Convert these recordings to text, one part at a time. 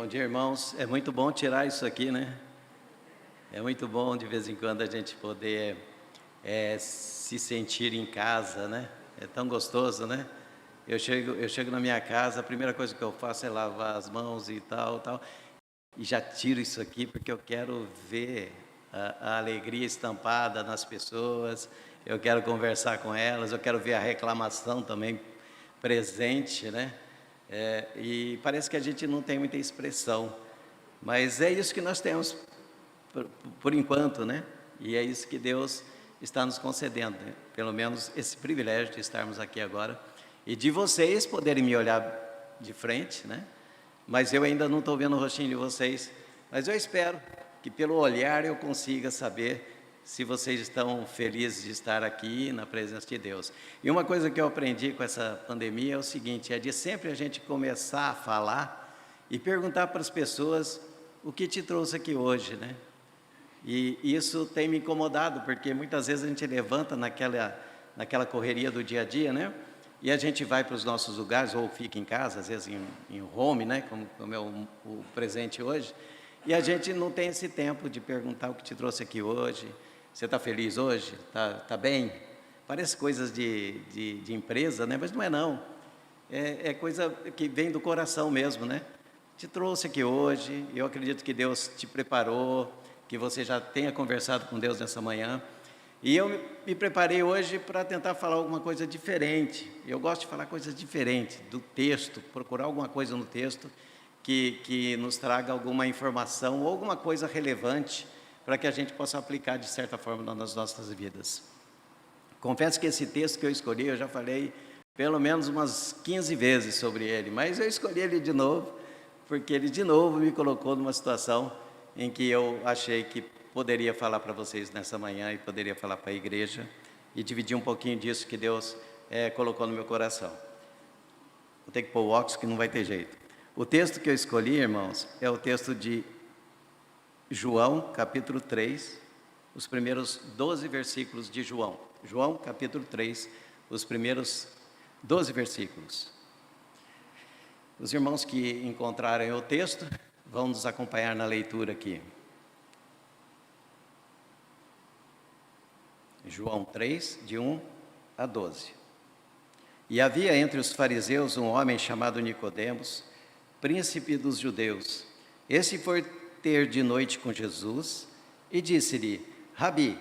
Bom dia, irmãos. É muito bom tirar isso aqui, né? É muito bom de vez em quando a gente poder se sentir em casa, né? É tão gostoso, né? Eu chego na minha casa, a primeira coisa que eu faço é lavar as mãos e tal, e já tiro isso aqui porque eu quero ver a alegria estampada nas pessoas, eu quero conversar com elas, eu quero ver a reclamação também presente, né? E parece que a gente não tem muita expressão, mas é isso que nós temos por enquanto, né? E é isso que Deus está nos concedendo, né? Pelo menos esse privilégio de estarmos aqui agora e de vocês poderem me olhar de frente, né? Mas eu ainda não estou vendo o rostinho de vocês, mas eu espero que pelo olhar eu consiga saber se vocês estão felizes de estar aqui na presença de Deus. E uma coisa que eu aprendi com essa pandemia é o seguinte, é de sempre a gente começar a falar e perguntar para as pessoas o que te trouxe aqui hoje, né? E isso tem me incomodado, porque muitas vezes a gente levanta naquela correria do dia a dia, né? E a gente vai para os nossos lugares, ou fica em casa, às vezes em home, né? Como é o presente hoje. E a gente não tem esse tempo de perguntar o que te trouxe aqui hoje. Você está feliz hoje? Tá bem? Parece coisas de empresa, né? Mas não é não. É coisa que vem do coração mesmo, né? Te trouxe aqui hoje, eu acredito que Deus te preparou, que você já tenha conversado com Deus nessa manhã. E eu me preparei hoje para tentar falar alguma coisa diferente. Eu gosto de falar coisas diferentes do texto, procurar alguma coisa no texto que nos traga alguma informação ou alguma coisa relevante para que a gente possa aplicar de certa forma nas nossas vidas. Confesso que esse texto que eu escolhi, eu já falei pelo menos umas 15 vezes sobre ele, mas eu escolhi ele de novo, porque ele de novo me colocou numa situação em que eu achei que poderia falar para vocês nessa manhã e poderia falar para a igreja e dividir um pouquinho disso que Deus colocou no meu coração. Vou ter que pôr o óculos que não vai ter jeito. O texto que eu escolhi, irmãos, é o texto de João, capítulo 3, os primeiros 12 versículos de João. João, capítulo 3, os primeiros 12 versículos. Os irmãos que encontrarem o texto vão nos acompanhar na leitura aqui. João 3, de 1 a 12. E havia entre os fariseus um homem chamado Nicodemos, príncipe dos judeus. Esse foi ter de noite com Jesus e disse-lhe: Rabi,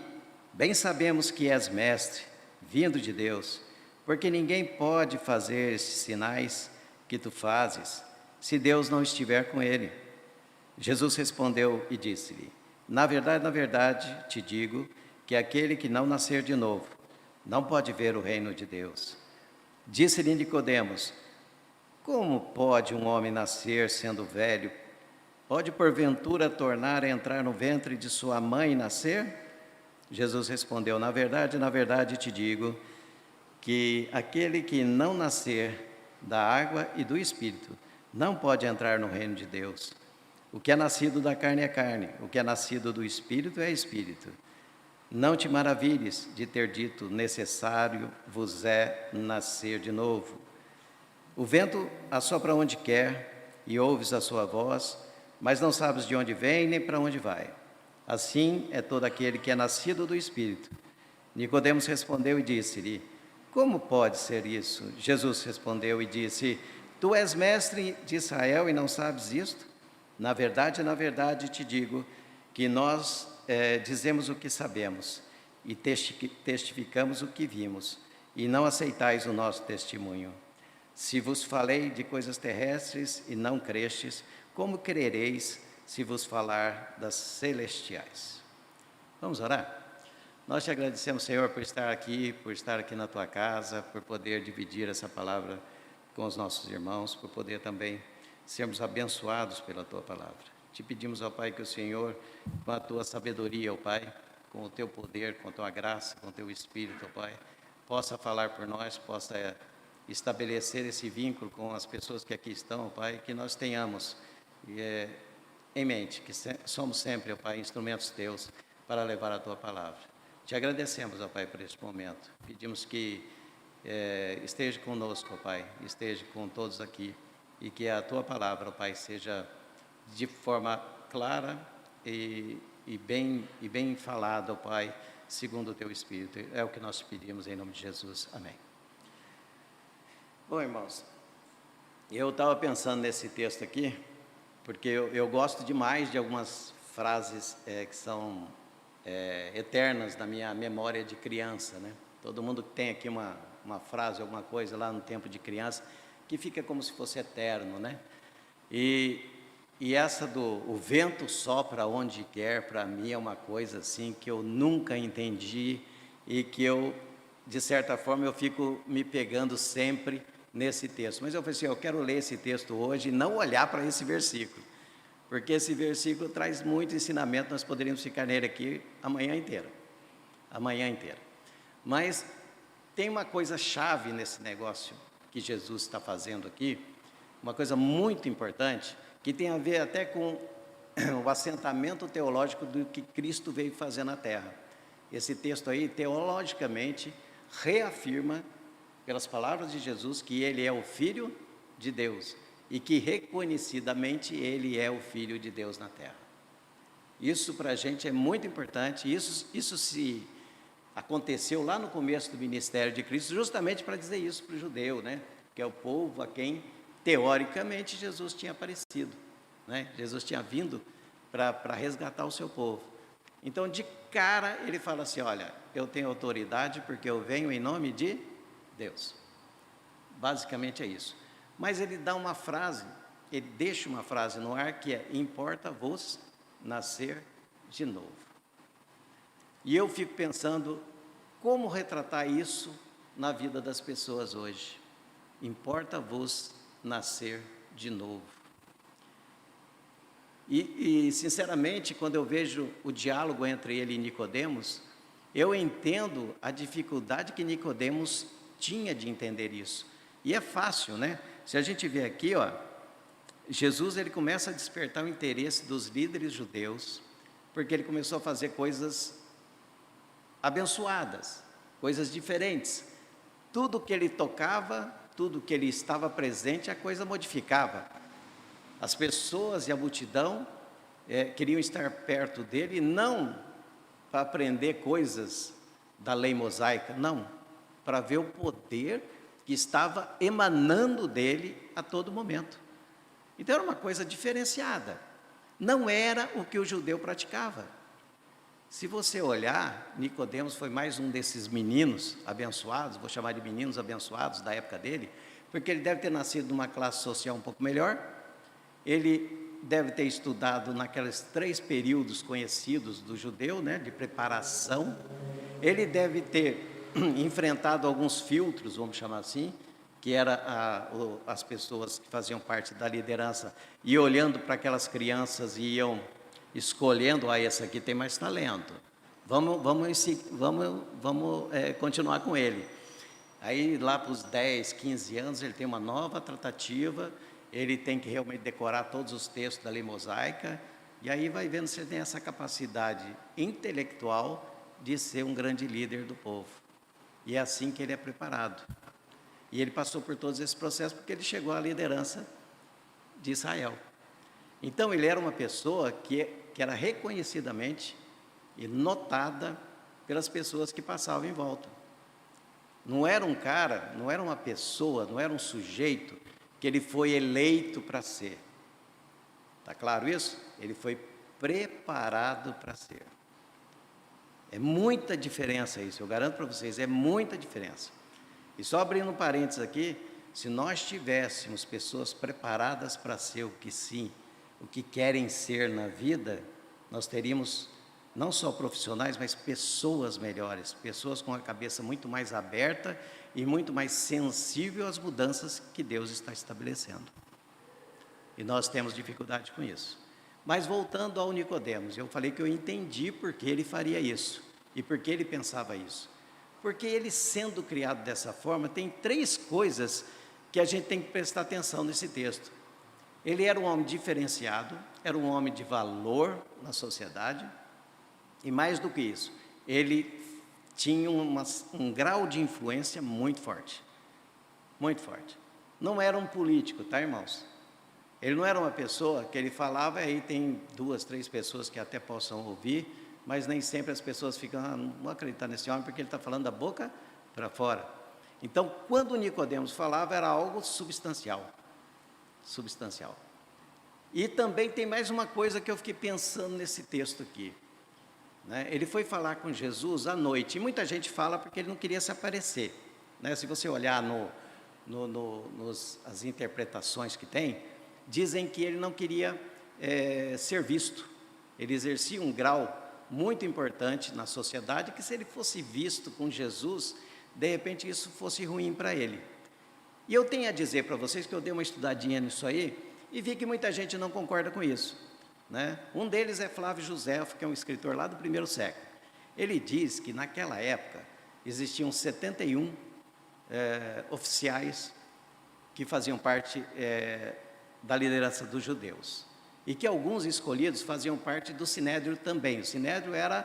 bem sabemos que és mestre, vindo de Deus, porque ninguém pode fazer estes sinais que tu fazes, se Deus não estiver com ele. Jesus respondeu e disse-lhe: na verdade, te digo que aquele que não nascer de novo não pode ver o reino de Deus. Disse-lhe Nicodemos: como pode um homem nascer sendo velho? Pode porventura tornar a entrar no ventre de sua mãe e nascer? Jesus respondeu: na verdade te digo que aquele que não nascer da água e do Espírito não pode entrar no reino de Deus. O que é nascido da carne é carne, o que é nascido do Espírito é Espírito. Não te maravilhes de ter dito: necessário vos é nascer de novo. O vento assopra onde quer e ouves a sua voz, mas não sabes de onde vem nem para onde vai. Assim é todo aquele que é nascido do Espírito. Nicodemos respondeu e disse-lhe: como pode ser isso? Jesus respondeu e disse: tu és mestre de Israel e não sabes isto? Na verdade te digo que nós dizemos o que sabemos e testificamos o que vimos, e não aceitais o nosso testemunho. Se vos falei de coisas terrestres e não crestes, como crereis se vos falar das celestiais? Vamos orar? Nós te agradecemos, Senhor, por estar aqui na tua casa, por poder dividir essa palavra com os nossos irmãos, por poder também sermos abençoados pela tua palavra. Te pedimos, ó Pai, que o Senhor, com a tua sabedoria, ó Pai, com o teu poder, com a tua graça, com o teu Espírito, ó Pai, possa falar por nós, possa estabelecer esse vínculo com as pessoas que aqui estão, ó Pai, que nós tenhamos em mente que somos sempre, ó Pai, instrumentos teus para levar a tua palavra. Te agradecemos, ó Pai, por este momento. Pedimos que esteja conosco, ó Pai, esteja com todos aqui, e que a tua palavra, ó Pai, seja de forma clara e bem falada, ó Pai, segundo o Teu Espírito. É o que nós pedimos em nome de Jesus. Amém. Bom, irmãos, eu estava pensando nesse texto aqui, porque eu gosto demais de algumas frases que são eternas na minha memória de criança, né? Todo mundo tem aqui uma frase, alguma coisa lá no tempo de criança, que fica como se fosse eterno, né? E essa o vento sopra onde quer, para mim é uma coisa assim que eu nunca entendi e que eu, de certa forma, eu fico me pegando sempre nesse texto. Mas eu falei assim, eu quero ler esse texto hoje e não olhar para esse versículo, porque esse versículo traz muito ensinamento, nós poderíamos ficar nele aqui a manhã inteira. Mas tem uma coisa chave nesse negócio que Jesus está fazendo aqui, uma coisa muito importante, que tem a ver até com o assentamento teológico do que Cristo veio fazer na terra. Esse texto aí, teologicamente, reafirma, pelas palavras de Jesus, que Ele é o Filho de Deus e que reconhecidamente Ele é o Filho de Deus na terra. Isso para a gente é muito importante, isso se aconteceu lá no começo do ministério de Cristo, justamente para dizer isso para o judeu, né? Que é o povo a quem, teoricamente, Jesus tinha aparecido, né? Jesus tinha vindo para resgatar o seu povo. Então, de cara, ele fala assim, olha, eu tenho autoridade porque eu venho em nome de Deus. Basicamente é isso. Mas ele dá uma frase, ele deixa uma frase no ar que é, importa-vos nascer de novo. E eu fico pensando, como retratar isso na vida das pessoas hoje? Importa-vos nascer de novo. Sinceramente, quando eu vejo o diálogo entre ele e Nicodemos, eu entendo a dificuldade que Nicodemos tinha de entender isso. E é fácil, né? Se a gente vê aqui, ó, Jesus ele começa a despertar o interesse dos líderes judeus, porque ele começou a fazer coisas abençoadas, coisas diferentes. Tudo que ele tocava, tudo que ele estava presente, a coisa modificava. As pessoas e a multidão queriam estar perto dele, não para aprender coisas da lei mosaica, não, para ver o poder que estava emanando dele a todo momento. Então era uma coisa diferenciada, não era o que o judeu praticava. Se você olhar, Nicodemos foi mais um desses meninos abençoados, vou chamar de meninos abençoados da época dele, porque ele deve ter nascido numa classe social um pouco melhor, ele deve ter estudado naqueles 3 períodos conhecidos do judeu, né, de preparação, ele deve ter enfrentado alguns filtros, vamos chamar assim, que era as pessoas que faziam parte da liderança, e olhando para aquelas crianças e iam escolhendo, esse aqui tem mais talento, vamos continuar com ele. Aí lá para os 10, 15 anos ele tem uma nova tratativa, ele tem que realmente decorar todos os textos da lei mosaica, e aí vai vendo se ele tem essa capacidade intelectual de ser um grande líder do povo. E é assim que ele é preparado. E ele passou por todos esses processos porque ele chegou à liderança de Israel. Então ele era uma pessoa que era reconhecidamente e notada pelas pessoas que passavam em volta. Não era um cara, não era uma pessoa, não era um sujeito que ele foi eleito para ser. Está claro isso? Ele foi preparado para ser. É muita diferença isso, eu garanto para vocês, é muita diferença. E só abrindo um parênteses aqui, se nós tivéssemos pessoas preparadas para ser o que querem ser na vida, nós teríamos não só profissionais, mas pessoas melhores, pessoas com a cabeça muito mais aberta e muito mais sensível às mudanças que Deus está estabelecendo. E nós temos dificuldade com isso. Mas voltando ao Nicodemos, eu falei que eu entendi por que ele faria isso e por que ele pensava isso. Porque ele, sendo criado dessa forma, tem 3 coisas que a gente tem que prestar atenção nesse texto. Ele era um homem diferenciado, era um homem de valor na sociedade, e mais do que isso, ele tinha um grau de influência muito forte. Muito forte. Não era um político, tá, irmãos? Ele não era uma pessoa que ele falava, aí tem 2, 3 pessoas que até possam ouvir, mas nem sempre as pessoas ficam, não vou acreditar nesse homem, porque ele está falando da boca para fora. Então, quando Nicodemos falava, era algo substancial. Substancial. E também tem mais uma coisa que eu fiquei pensando nesse texto aqui. Né? Ele foi falar com Jesus à noite, e muita gente fala porque ele não queria se aparecer. Né? Se você olhar as interpretações que tem, dizem que ele não queria ser visto. Ele exercia um grau muito importante na sociedade, que se ele fosse visto com Jesus, de repente isso fosse ruim para ele. E eu tenho a dizer para vocês que eu dei uma estudadinha nisso aí, e vi que muita gente não concorda com isso. Né? Um deles é Flávio Josefo, que é um escritor lá do primeiro século. Ele diz que naquela época existiam 71 oficiais que faziam parte da liderança dos judeus. E que alguns escolhidos faziam parte do Sinédrio também. O Sinédrio era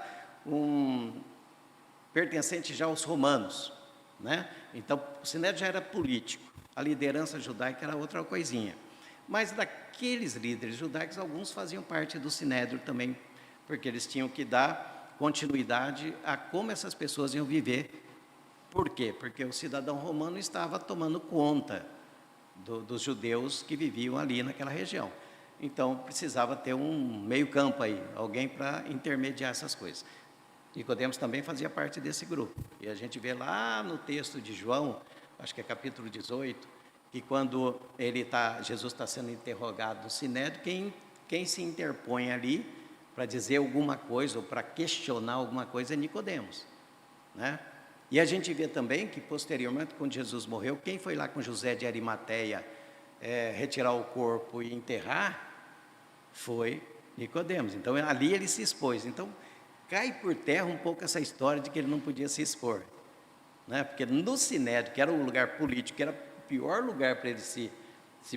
pertencente já aos romanos. Né? Então, o Sinédrio já era político, a liderança judaica era outra coisinha. Mas daqueles líderes judaicos, alguns faziam parte do Sinédrio também, porque eles tinham que dar continuidade a como essas pessoas iam viver. Por quê? Porque o cidadão romano estava tomando conta dos judeus que viviam ali naquela região. Então, precisava ter um meio-campo aí, alguém para intermediar essas coisas. Nicodemos também fazia parte desse grupo. E a gente vê lá no texto de João, acho que é capítulo 18, que quando Jesus está sendo interrogado no Sinédrio, quem se interpõe ali para dizer alguma coisa ou para questionar alguma coisa é Nicodemos. Né? E a gente vê também que, posteriormente, quando Jesus morreu, quem foi lá com José de Arimateia retirar o corpo e enterrar foi Nicodemos. Então, ali ele se expôs. Então, cai por terra um pouco essa história de que ele não podia se expor. Né? Porque no Sinédrio, que era um lugar político, que era o pior lugar para ele se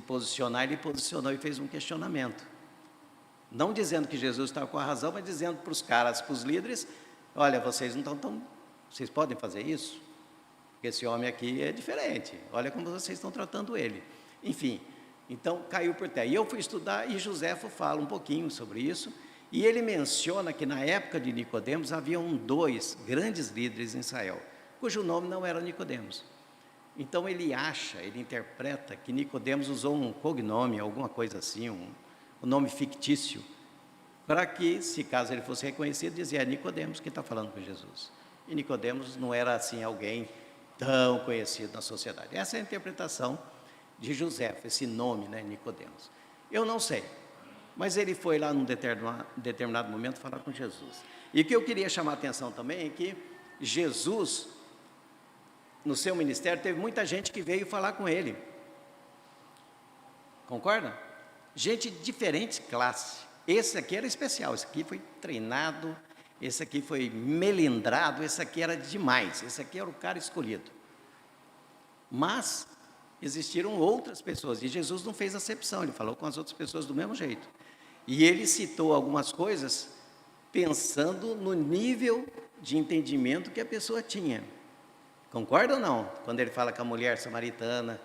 posicionar, ele posicionou e fez um questionamento. Não dizendo que Jesus estava com a razão, mas dizendo para os caras, para os líderes, olha, vocês não estão vocês podem fazer isso? Porque esse homem aqui é diferente, olha como vocês estão tratando ele. Enfim, então caiu por terra. E eu fui estudar, e Josefo fala um pouquinho sobre isso, e ele menciona que na época de Nicodemos haviam 2 grandes líderes em Israel, cujo nome não era Nicodemos. Então ele interpreta que Nicodemos usou um cognome, alguma coisa assim, um nome fictício, para que, se caso ele fosse reconhecido, dizia, é Nicodemos que está falando com Jesus. E Nicodemos não era assim alguém tão conhecido na sociedade. Essa é a interpretação de Josefo, esse nome, né, Nicodemos. Eu não sei, mas ele foi lá num determinado momento falar com Jesus. E o que eu queria chamar a atenção também é que Jesus, no seu ministério, teve muita gente que veio falar com ele. Concorda? Gente de diferentes classes. Esse aqui era especial, esse aqui foi treinado, esse aqui foi melindrado, esse aqui era demais, esse aqui era o cara escolhido. Mas existiram outras pessoas, e Jesus não fez acepção, ele falou com as outras pessoas do mesmo jeito. E ele citou algumas coisas pensando no nível de entendimento que a pessoa tinha. Concorda ou não? Quando ele fala com a mulher samaritana,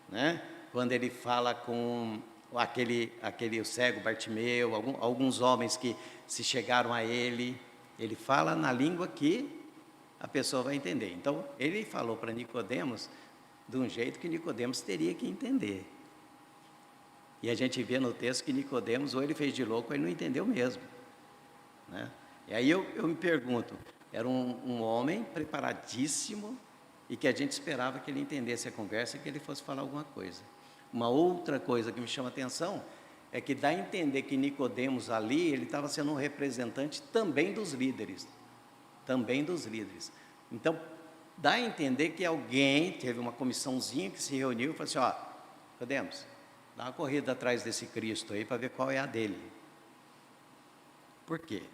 né? Quando ele fala com aquele cego Bartimeu, alguns homens que se chegaram a ele, ele fala na língua que a pessoa vai entender. Então, ele falou para Nicodemos de um jeito que Nicodemos teria que entender. E a gente vê no texto que Nicodemos, ou ele fez de louco, ou ele não entendeu mesmo. Né? E aí eu me pergunto, era um homem preparadíssimo e que a gente esperava que ele entendesse a conversa e que ele fosse falar alguma coisa. Uma outra coisa que me chama a atenção é que dá a entender que Nicodemos ali, ele estava sendo um representante também dos líderes. Também dos líderes. Então, dá a entender que alguém, teve uma comissãozinha que se reuniu e falou assim, ó, Nicodemos, dá uma corrida atrás desse Cristo aí para ver qual é a dele. Por quê?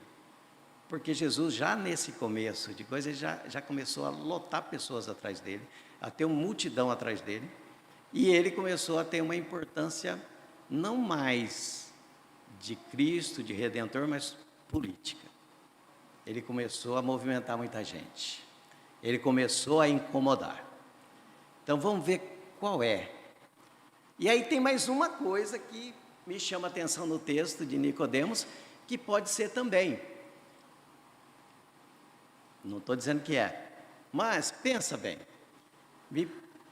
Porque Jesus, já nesse começo de coisa, ele já começou a lotar pessoas atrás dele, a ter uma multidão atrás dele, e ele começou a ter uma importância não mais de Cristo, de Redentor, mas política. Ele começou a movimentar muita gente. Ele começou a incomodar. Então vamos ver qual é. E aí tem mais uma coisa que me chama a atenção no texto de Nicodemos, que pode ser também. Não estou dizendo que é, mas pensa bem.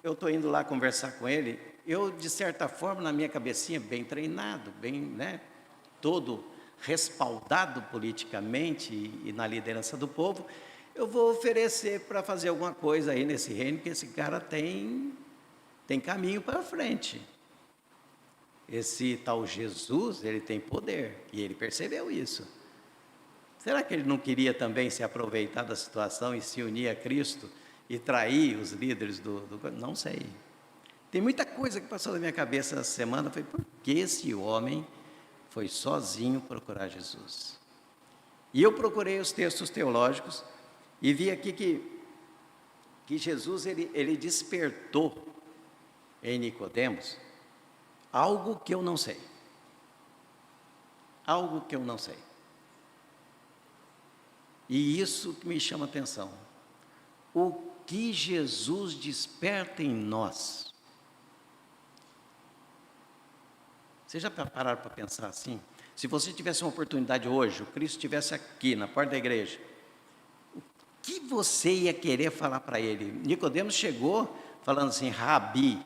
Eu estou indo lá conversar com ele, eu, de certa forma, na minha cabecinha, bem treinado, bem, né, todo respaldado politicamente e na liderança do povo, eu vou oferecer para fazer alguma coisa aí nesse reino, que esse cara tem caminho para frente. Esse tal Jesus, ele tem poder, e ele percebeu isso. Será que ele não queria também se aproveitar da situação e se unir a Cristo e trair os líderes Não sei. Tem muita coisa que passou na minha cabeça essa semana, foi por que esse homem foi sozinho procurar Jesus? E eu procurei os textos teológicos e vi aqui que Jesus, ele despertou em Nicodemos algo que eu não sei. Algo que eu não sei. E isso que me chama a atenção. O que Jesus desperta em nós? Vocês já pararam para pensar assim? Se você tivesse uma oportunidade hoje, o Cristo estivesse aqui na porta da igreja, o que você ia querer falar para ele? Nicodemos chegou falando assim, Rabi,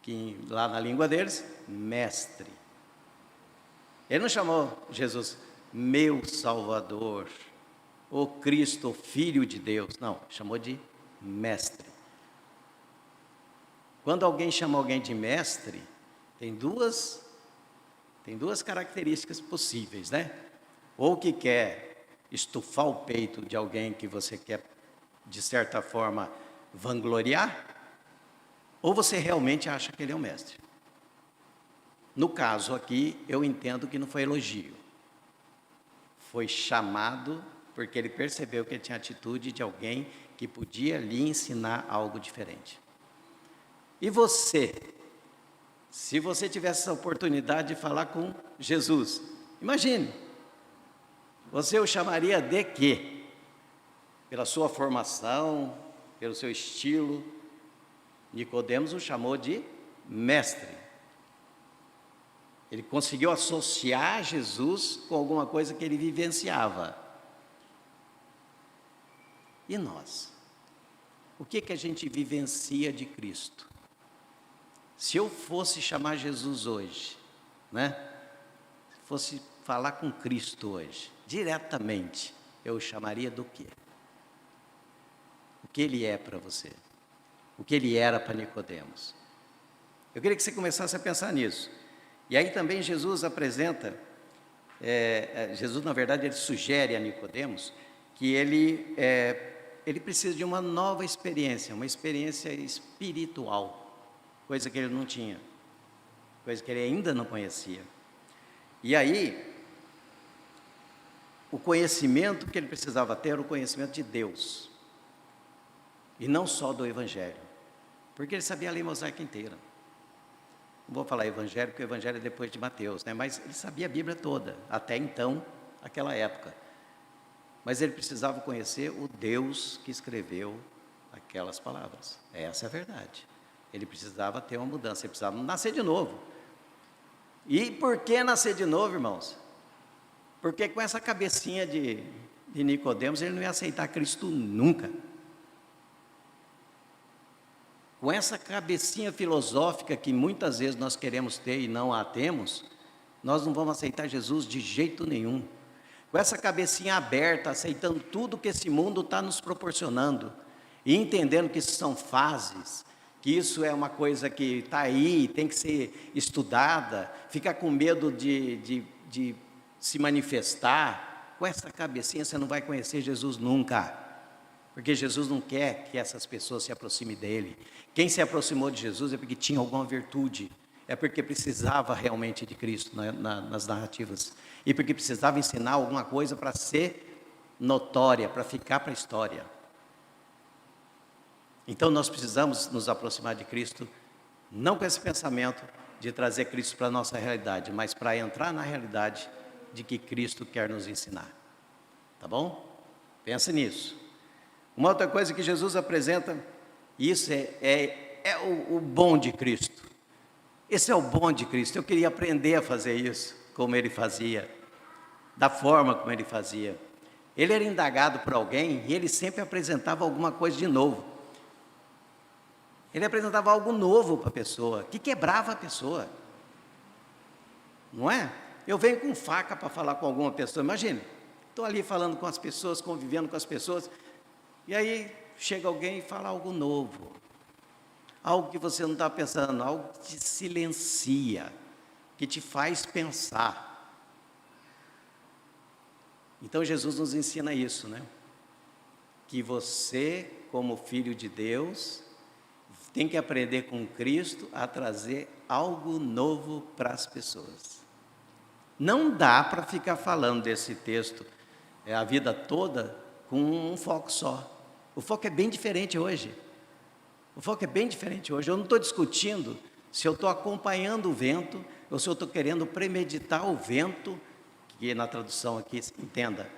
que lá na língua deles, mestre. Ele não chamou Jesus, meu Salvador, o Cristo, Filho de Deus. Não, chamou de mestre. Quando alguém chama alguém de mestre, tem duas características possíveis, né? Ou que quer estufar o peito de alguém que você quer, de certa forma, vangloriar, ou você realmente acha que ele é um mestre. No caso aqui, eu entendo que não foi elogio. Foi chamado porque ele percebeu que ele tinha a atitude de alguém que podia lhe ensinar algo diferente. E você, se você tivesse essa oportunidade de falar com Jesus, imagine, você o chamaria de quê? Pela sua formação, pelo seu estilo. Nicodemos o chamou de mestre. Ele conseguiu associar Jesus com alguma coisa que ele vivenciava. E nós? O que a gente vivencia de Cristo? Se eu fosse chamar Jesus hoje, né? Se fosse falar com Cristo hoje, diretamente, eu o chamaria do quê? O que ele é para você? O que ele era para Nicodemos? Eu queria que você começasse a pensar nisso. E aí também Jesus apresenta, Jesus na verdade ele sugere a Nicodemos que ele precisa de uma nova experiência, uma experiência espiritual, coisa que ele não tinha, coisa que ele ainda não conhecia. E aí, o conhecimento que ele precisava ter era o conhecimento de Deus, e não só do Evangelho, porque ele sabia a lei mosaica inteira. Não vou falar evangelho, porque o evangelho é depois de Mateus, né? Mas ele sabia a Bíblia toda, até então, aquela época. Mas ele precisava conhecer o Deus que escreveu aquelas palavras. Essa é a verdade. Ele precisava ter uma mudança, ele precisava nascer de novo. E por que nascer de novo, irmãos? Porque com essa cabecinha de Nicodemos, ele não ia aceitar Cristo nunca. Com essa cabecinha filosófica que muitas vezes nós queremos ter e não a temos, nós não vamos aceitar Jesus de jeito nenhum. Com essa cabecinha aberta, aceitando tudo que esse mundo está nos proporcionando, e entendendo que isso são fases, que isso é uma coisa que está aí, tem que ser estudada, ficar com medo de se manifestar, com essa cabecinha você não vai conhecer Jesus nunca. Porque Jesus não quer que essas pessoas se aproximem dele. Quem se aproximou de Jesus é porque tinha alguma virtude, é porque precisava realmente de Cristo nas narrativas, e porque precisava ensinar alguma coisa para ser notória, para ficar para a história. Então nós precisamos nos aproximar de Cristo, não com esse pensamento de trazer Cristo para a nossa realidade, mas para entrar na realidade de que Cristo quer nos ensinar. Tá bom? Pensa nisso. Uma outra coisa que Jesus apresenta, isso é o bom de Cristo. Esse é o bom de Cristo. Eu queria aprender a fazer isso, como Ele fazia, da forma como Ele fazia. Ele era indagado por alguém e Ele sempre apresentava alguma coisa de novo. Ele apresentava algo novo para a pessoa, que quebrava a pessoa. Não é? Eu venho com faca para falar com alguma pessoa, imagine, estou ali falando com as pessoas, convivendo com as pessoas, e aí chega alguém e fala algo novo, algo que você não está pensando, algo que te silencia, que te faz pensar. Então Jesus nos ensina isso, né? Que você, como filho de Deus, tem que aprender com Cristo a trazer algo novo para as pessoas. Não dá para ficar falando desse texto a vida toda com um foco só. O foco é bem diferente hoje. O foco é bem diferente hoje. Eu não estou discutindo se eu estou acompanhando o vento ou se eu estou querendo premeditar o vento, que na tradução aqui, entenda,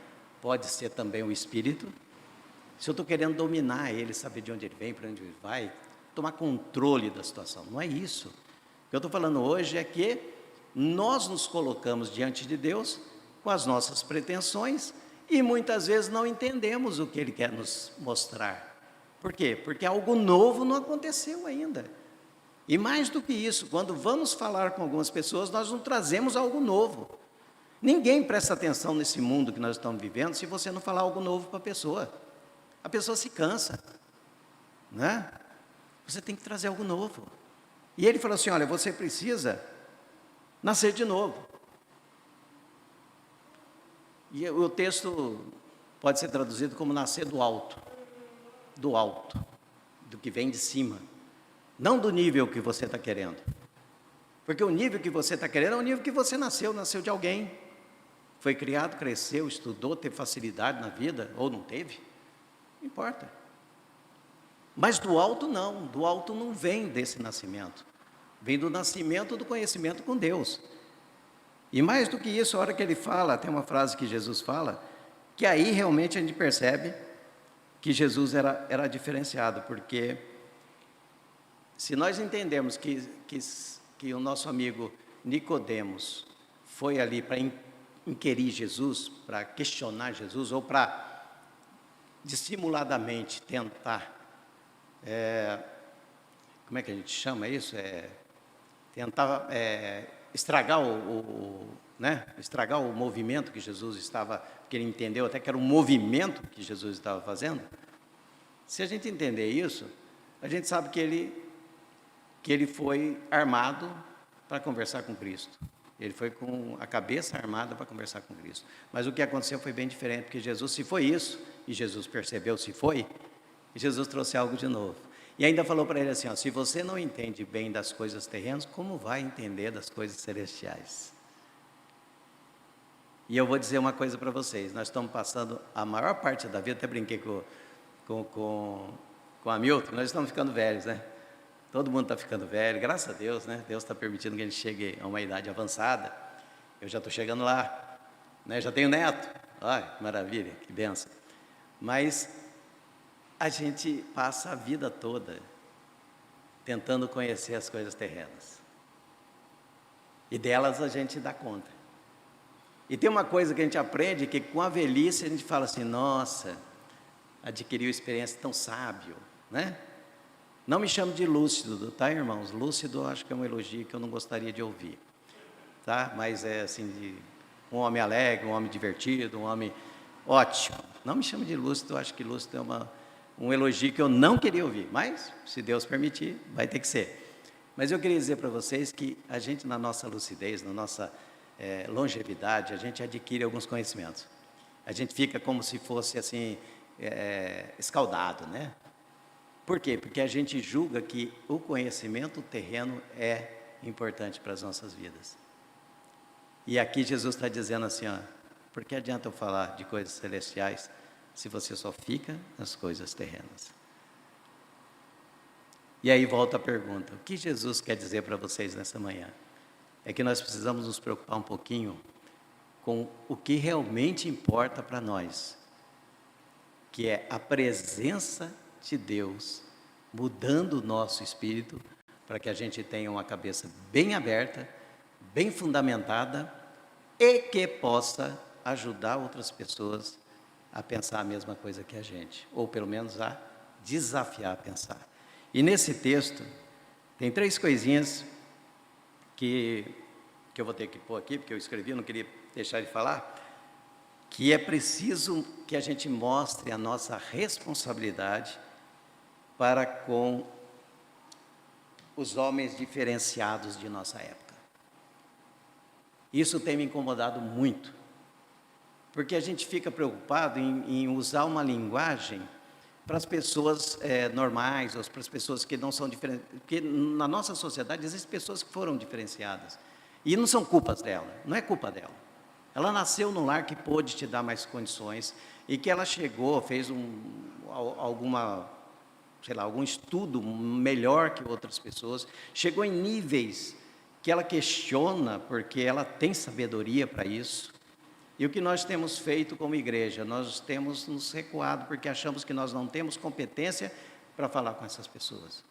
pode ser também o espírito. Se eu estou querendo dominar ele, saber de onde ele vem, para onde ele vai, tomar controle da situação. Não é isso. O que eu estou falando hoje é que nós nos colocamos diante de Deus com as nossas pretensões e muitas vezes não entendemos o que Ele quer nos mostrar. Por quê? Porque algo novo não aconteceu ainda. E mais do que isso, quando vamos falar com algumas pessoas, nós não trazemos algo novo. Ninguém presta atenção nesse mundo que nós estamos vivendo se você não falar algo novo para a pessoa. A pessoa se cansa, né? Você tem que trazer algo novo. E ele falou assim, olha, você precisa nascer de novo. E o texto pode ser traduzido como nascer do alto, do que vem de cima, não do nível que você está querendo, porque o nível que você está querendo é o nível que você nasceu de alguém, foi criado, cresceu, estudou, teve facilidade na vida, ou não teve, não importa. Mas do alto não vem desse nascimento, vem do nascimento do conhecimento com Deus. E mais do que isso, a hora que ele fala, tem uma frase que Jesus fala, que aí realmente a gente percebe que Jesus era diferenciado, porque se nós entendemos que o nosso amigo Nicodemos foi ali para inquirir Jesus, para questionar Jesus, ou para dissimuladamente tentar, como é que a gente chama isso? Tentar estragar estragar o movimento que Jesus estava, porque ele entendeu até que era um movimento que Jesus estava fazendo. Se a gente entender isso, a gente sabe que ele foi armado para conversar com Cristo. Ele foi com a cabeça armada para conversar com Cristo. Mas o que aconteceu foi bem diferente, porque Jesus, se foi isso, e Jesus percebeu se foi, e Jesus trouxe algo de novo. E ainda falou para ele assim, ó, se você não entende bem das coisas terrenas, como vai entender das coisas celestiais? E eu vou dizer uma coisa para vocês, nós estamos passando a maior parte da vida, até brinquei com a Hamilton, nós estamos ficando velhos, né? Todo mundo está ficando velho, graças a Deus, né? Deus está permitindo que a gente chegue a uma idade avançada. Eu já estou chegando lá, né? Já tenho neto, olha, que maravilha, que benção. Mas a gente passa a vida toda tentando conhecer as coisas terrenas. E delas a gente dá conta. E tem uma coisa que a gente aprende, que com a velhice a gente fala assim, nossa, adquiriu experiência tão sábio, né? Não me chame de lúcido, tá, irmãos? Lúcido eu acho que é um elogio que eu não gostaria de ouvir, tá? Mas é assim, um homem alegre, um homem divertido, um homem ótimo. Não me chame de lúcido, eu acho que lúcido é um elogio que eu não queria ouvir, mas, se Deus permitir, vai ter que ser. Mas eu queria dizer para vocês que a gente, na nossa lucidez, na nossa longevidade, a gente adquire alguns conhecimentos. A gente fica como se fosse assim, escaldado, né? Por quê? Porque a gente julga que o conhecimento terreno é importante para as nossas vidas. E aqui Jesus está dizendo assim, ó, por que adianta eu falar de coisas celestiais se você só fica nas coisas terrenas? E aí volta a pergunta, o que Jesus quer dizer para vocês nessa manhã? É que nós precisamos nos preocupar um pouquinho com o que realmente importa para nós, que é a presença de Deus mudando o nosso espírito para que a gente tenha uma cabeça bem aberta, bem fundamentada e que possa ajudar outras pessoas a pensar a mesma coisa que a gente, ou pelo menos a desafiar a pensar. E nesse texto, tem 3 coisinhas que eu vou ter que pôr aqui, porque eu escrevi, não queria deixar de falar, que é preciso que a gente mostre a nossa responsabilidade para com os homens diferenciados de nossa época. Isso tem me incomodado muito, porque a gente fica preocupado em usar uma linguagem para as pessoas normais, ou para as pessoas que não são diferentes, porque na nossa sociedade existem pessoas que foram diferenciadas, e não são culpas dela, não é culpa dela. Ela nasceu num lar que pôde te dar mais condições, e que ela chegou, fez algum estudo melhor que outras pessoas, chegou em níveis que ela questiona, porque ela tem sabedoria para isso. E o que nós temos feito como igreja? Nós temos nos recuado, porque achamos que nós não temos competência para falar com essas pessoas.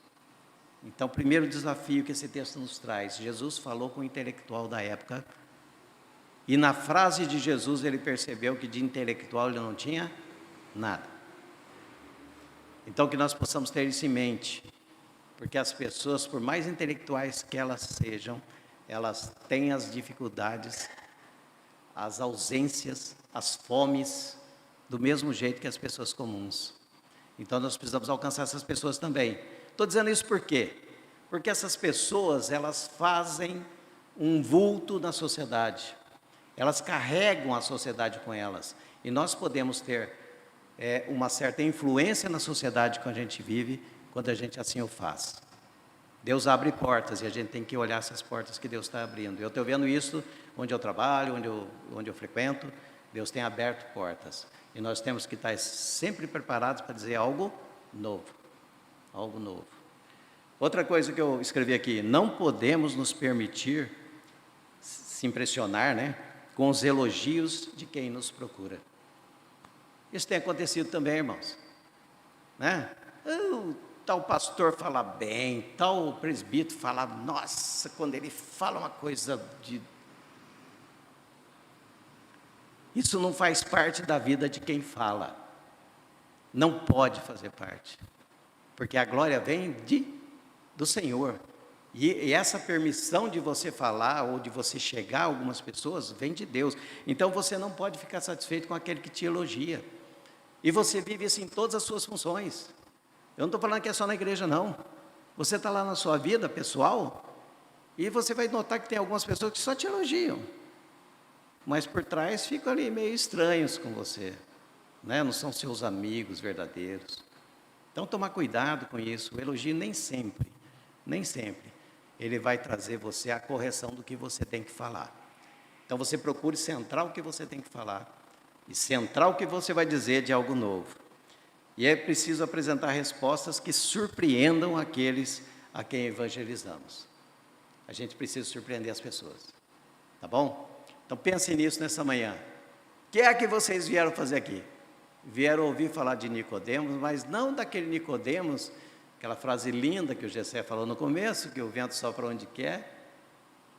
Então, o primeiro desafio que esse texto nos traz, Jesus falou com o intelectual da época, e na frase de Jesus ele percebeu que de intelectual ele não tinha nada. Então, que nós possamos ter isso em mente, porque as pessoas, por mais intelectuais que elas sejam, elas têm as dificuldades, as ausências, as fomes, do mesmo jeito que as pessoas comuns. Então, nós precisamos alcançar essas pessoas também. Estou dizendo isso por quê? Porque essas pessoas, elas fazem um vulto na sociedade. Elas carregam a sociedade com elas. E nós podemos ter uma certa influência na sociedade que a gente vive, quando a gente assim o faz. Deus abre portas e a gente tem que olhar essas portas que Deus está abrindo. Eu estou vendo isso onde eu trabalho, onde eu frequento. Deus tem aberto portas. E nós temos que estar sempre preparados para dizer algo novo. Algo novo. Outra coisa que eu escrevi aqui, não podemos nos permitir se impressionar, com os elogios de quem nos procura. Isso tem acontecido também, irmãos. Tal pastor fala bem, tal presbítero fala, nossa, quando ele fala uma coisa de... Isso não faz parte da vida de quem fala. Não pode fazer parte. Porque a glória vem do Senhor. E essa permissão de você falar ou de você chegar a algumas pessoas vem de Deus. Então você não pode ficar satisfeito com aquele que te elogia. E você vive isso em todas as suas funções. Eu não estou falando que é só na igreja, não. Você está lá na sua vida pessoal e você vai notar que tem algumas pessoas que só te elogiam. Mas por trás ficam ali meio estranhos com você. Não são seus amigos verdadeiros. Então tomar cuidado com isso. O elogio nem sempre, ele vai trazer você a correção do que você tem que falar. Então você procure centrar o que você tem que falar e centrar o que você vai dizer de algo novo. E é preciso apresentar respostas que surpreendam aqueles a quem evangelizamos. A gente precisa surpreender as pessoas, tá bom? Então pensem nisso nessa manhã. O que é que vocês vieram fazer aqui? Vieram ouvir falar de Nicodemos, mas não daquele Nicodemos, aquela frase linda que o Gessé falou no começo, que o vento sopra onde quer,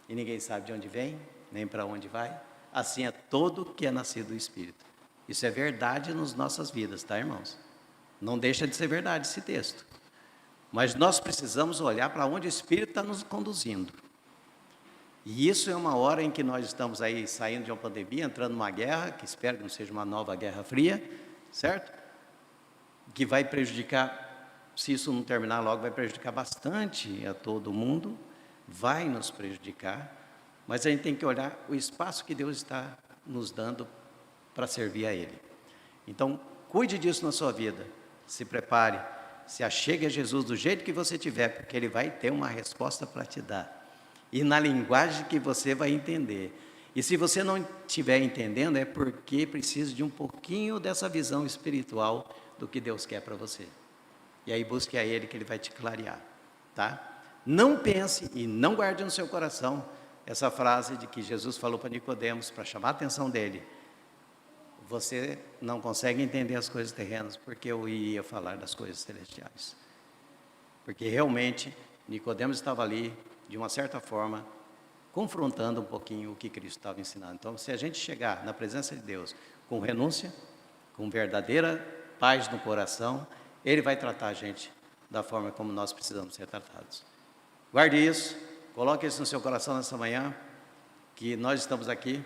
e ninguém sabe de onde vem, nem para onde vai. Assim é todo que é nascido do Espírito. Isso é verdade nas nossas vidas, tá, irmãos? Não deixa de ser verdade esse texto. Mas nós precisamos olhar para onde o Espírito está nos conduzindo. E isso é uma hora em que nós estamos aí saindo de uma pandemia, entrando numa guerra, que espero que não seja uma nova guerra fria, certo? Que vai prejudicar, se isso não terminar logo, vai prejudicar bastante a todo mundo, vai nos prejudicar, mas a gente tem que olhar o espaço que Deus está nos dando para servir a Ele. Então, cuide disso na sua vida, se prepare, se achegue a Jesus do jeito que você tiver, porque Ele vai ter uma resposta para te dar, e na linguagem que você vai entender. E se você não estiver entendendo, é porque precisa de um pouquinho dessa visão espiritual do que Deus quer para você. E aí busque a Ele que Ele vai te clarear, tá? Não pense e não guarde no seu coração essa frase de que Jesus falou para Nicodemos, para chamar a atenção dele. Você não consegue entender as coisas terrenas, porque eu iria falar das coisas celestiais. Porque realmente Nicodemos estava ali, de uma certa forma, confrontando um pouquinho o que Cristo estava ensinando. Então, se a gente chegar na presença de Deus com renúncia, com verdadeira paz no coração, Ele vai tratar a gente da forma como nós precisamos ser tratados. Guarde isso, coloque isso no seu coração nessa manhã, que nós estamos aqui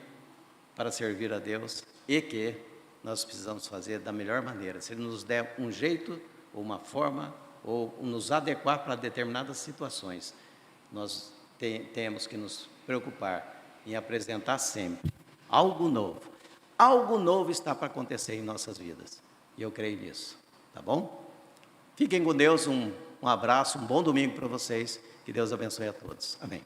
para servir a Deus e que nós precisamos fazer da melhor maneira. Se Ele nos der um jeito, ou uma forma, ou nos adequar para determinadas situações, nós temos que nos preocupar em apresentar sempre algo novo. Algo novo está para acontecer em nossas vidas, e eu creio nisso, tá bom? Fiquem com Deus, um abraço, um bom domingo para vocês, que Deus abençoe a todos. Amém.